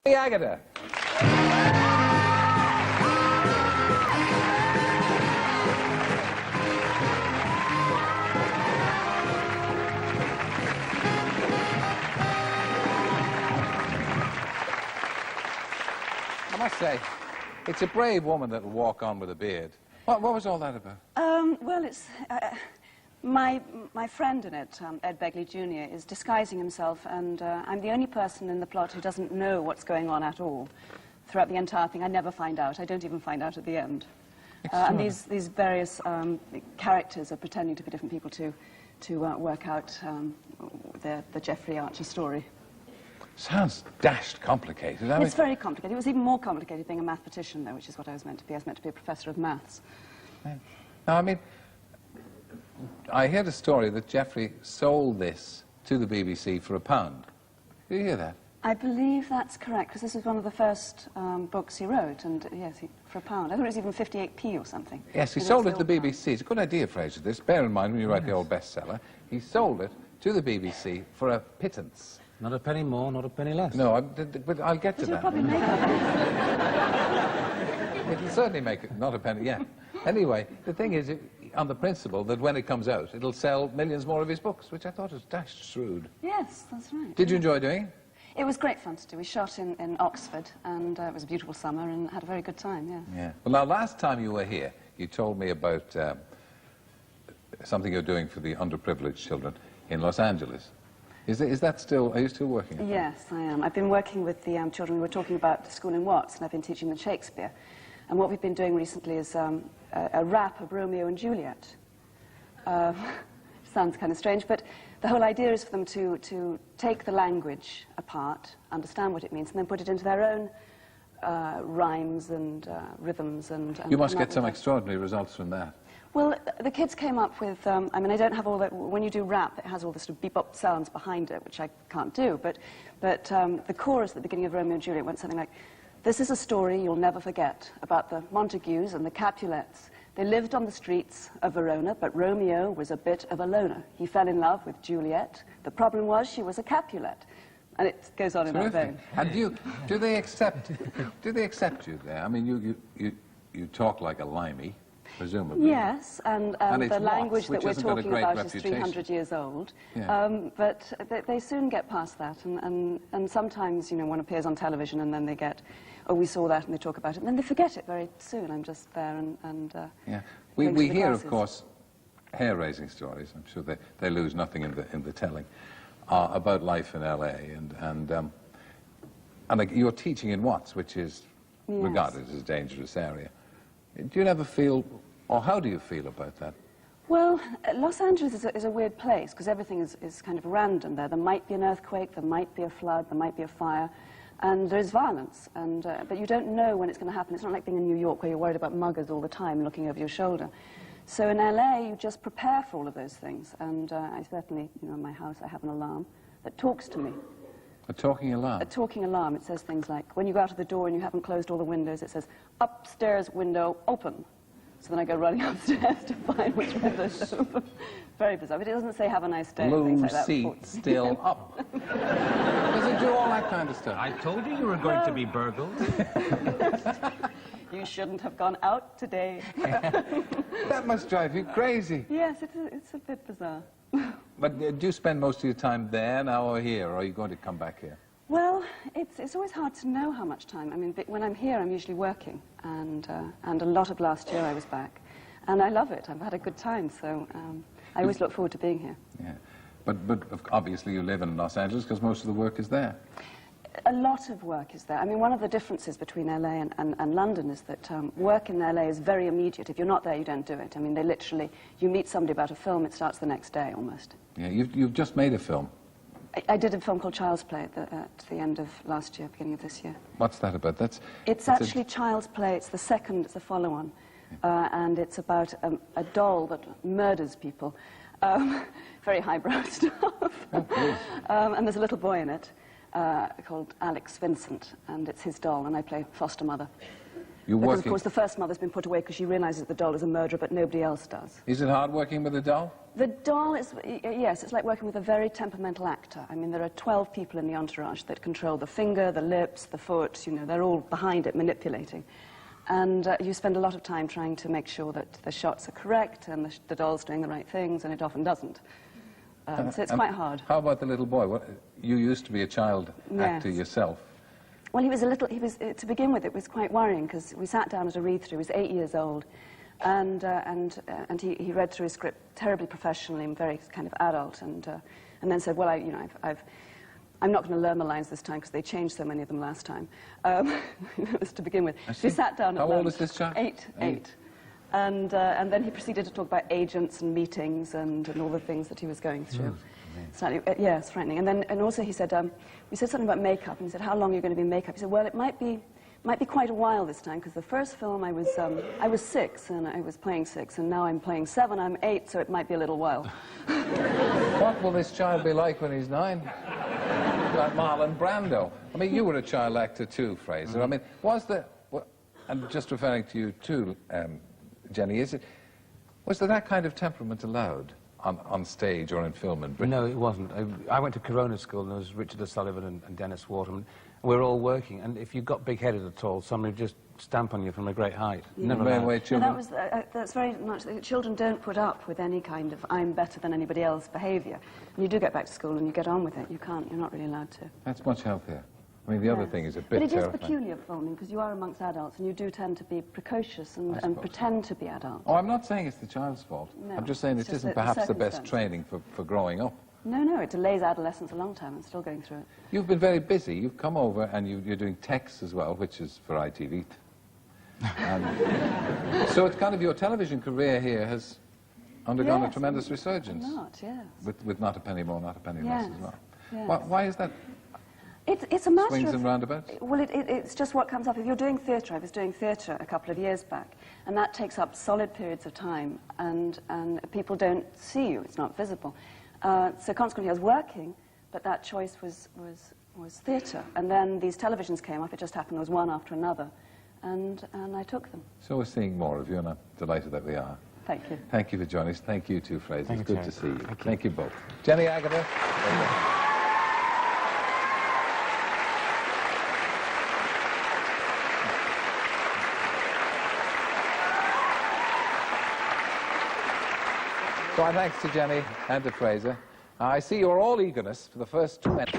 The Agutter. I must say, it's a brave woman that will walk on with a beard. What was all that about? Well, it's... my friend in it, Ed Begley Jr., is disguising himself, and I'm the only person in the plot who doesn't know what's going on at all. Throughout the entire thing, I never find out. I don't even find out at the end. And these various characters are pretending to be different people to work out the Geoffrey Archer story. Sounds dashed complicated. I mean, it's very complicated. It was even more complicated being a mathematician, though, which is what I was meant to be. I was meant to be a professor of maths. Yeah. Now, I mean, I heard a story that Geoffrey sold this to the BBC for £1. Did you hear that? I believe that's correct, because this is one of the first books he wrote, and yes, for £1. I think it was even 58p or something. Yes, he sold it to the BBC. It's a good idea, Fraser, this. Bear in mind, when you write the old bestseller, he sold it to the BBC for a pittance. Not a penny more, not a penny less. No, but I'll get to that. It'll probably make it. It'll certainly make it, not a penny, yeah. Anyway, the thing is, on the principle that when it comes out, it'll sell millions more of his books, which I thought was dashed shrewd. Yes, that's right. Did you enjoy doing it? It was great fun to do. We shot in Oxford, and it was a beautiful summer, and had a very good time, yeah. Yeah. Well, now, last time you were here, you told me about something you're doing for the underprivileged children in Los Angeles. Is that still, are you still working at that? Yes, I am. I've been working with the children. We were talking about the school in Watts, and I've been teaching them Shakespeare. And what we've been doing recently is a rap of Romeo and Juliet. Sounds kind of strange, but the whole idea is for them to take the language apart, understand what it means, and then put it into their own rhymes and rhythms. And you must get some extraordinary results from that. Well, the kids came up with, I mean, I don't have all that, when you do rap, it has all the sort of bebop sounds behind it, which I can't do, but the chorus at the beginning of Romeo and Juliet went something like, "This is a story you'll never forget about the Montagues and the Capulets. They lived on the streets of Verona, but Romeo was a bit of a loner. He fell in love with Juliet. The problem was she was a Capulet." And it goes on in that vein. And do they accept you there? I mean, you talk like a limey, presumably. Yes, and the language that we're talking about is 300 years old. Yeah. But they soon get past that, and sometimes, you know, one appears on television and then they get, "Oh, we saw that," and they talk about it, and then they forget it very soon. I'm just there and yeah. We hear, of course, hair-raising stories. I'm sure they lose nothing in the telling about life in LA, and you're teaching in Watts, which is regarded as a dangerous area. Do you never feel, or how do you feel about that? Well, Los Angeles is a weird place, because everything is kind of random there. There might be an earthquake, there might be a flood, there might be a fire, and there's violence, but you don't know when it's going to happen. It's not like being in New York, where you're worried about muggers all the time looking over your shoulder. So in LA, you just prepare for all of those things, and I certainly, you know, in my house, I have an alarm that talks to me. A talking alarm? A talking alarm. It says things like, when you go out of the door and you haven't closed all the windows, it says, "Upstairs window open." So then I go running upstairs to find which window's open. Very bizarre. But it doesn't say "have a nice day." Blue things like that. seat still up. Does it do all that kind of stuff? I told you were going to be burgled. You shouldn't have gone out today. That must drive you crazy. Yes, it's a bit bizarre. But do you spend most of your time there now or here, or are you going to come back here? Well, it's always hard to know how much time. I mean, when I'm here, I'm usually working, and a lot of last year I was back. And I love it. I've had a good time, so I always look forward to being here. Yeah. But obviously you live in Los Angeles because most of the work is there. A lot of work is there. I mean, one of the differences between LA and London is that work in LA is very immediate. If you're not there, you don't do it. I mean, they literally, you meet somebody about a film, it starts the next day almost. Yeah, you've just made a film. I did a film called Child's Play at the end of last year, beginning of this year. What's that about? It's actually Child's Play. It's the second, it's a follow-on. Yeah. And it's about a doll that murders people. Very highbrow stuff. Oh, and there's a little boy in it called Alex Vincent, and it's his doll, and I play foster mother. You're because, working... of course, the first mother's been put away because she realises the doll is a murderer, but nobody else does. Is it hard working with a doll? The doll is, yes, it's like working with a very temperamental actor. I mean, there are 12 people in the entourage that control the finger, the lips, the foot, you know, they're all behind it, manipulating. And you spend a lot of time trying to make sure that the shots are correct and the doll's doing the right things, and it often doesn't. So it's quite hard. How about the little boy? You used to be a child actor Yes. yourself. Well, to begin with, it was quite worrying, because we sat down at a read-through. He was 8 years old, and he read through his script terribly professionally and very kind of adult, and then said, well, I'm not going to learn the lines this time because they changed so many of them last time. That was to begin with. So we sat down at lunch. How old is this child? Eight. And then he proceeded to talk about agents and meetings and all the things that he was going through. Slightly, yeah, it's frightening. And also he said, we said something about makeup, and he said, how long are you going to be in makeup? He said, well, it might be quite a while this time, because the first film I was 6 and I was playing 6, and now I'm playing 7, I'm 8, so it might be a little while. What will this child be like when he's 9? Like Marlon Brando. I mean, you were a child actor too, Fraser. I mean, and just referring to you too, Jenny, was there that kind of temperament allowed on stage or in film in Britain? No, it wasn't. I went to Corona School, and there was Richard O'Sullivan and Dennis Waterman. We were all working, and if you got big-headed at all, somebody would just stamp on you from a great height. Never Railway children. That's very much... Children don't put up with any kind of I'm better than anybody else behaviour. And you do get back to school and you get on with it. You're not really allowed to. That's much healthier. I mean, the other thing is a bit terrifying. terrifying. But it is peculiar filming, because you are amongst adults, and you do tend to be precocious and pretend to be adults. Oh, I'm not saying it's the child's fault. No, I'm just saying it isn't perhaps the best training for growing up. No, it delays adolescence a long time. I'm still going through it. You've been very busy. You've come over and you're doing texts as well, which is for ITV. So it's kind of your television career here has undergone a tremendous resurgence. Yes. With Not a Penny More, Not a Penny Less as well. Yes. Why is that? It's a matter Swings of... and roundabouts? Well, it's just what comes up. If you're doing theatre, I was doing theatre a couple of years back, and that takes up solid periods of time, and people don't see you. It's not visible. So consequently, I was working, but that choice was theatre. And then these televisions came up. It just happened there was one after another, and I took them. So we're seeing more of you, and I'm delighted that we are. Thank you. Thank you for joining us. Thank you too, Fraser. It's good to see you. Thank you both. Jenny Agutter. So our thanks to Jenny and to Fraser. I see you're all eagerness for the first 2 minutes.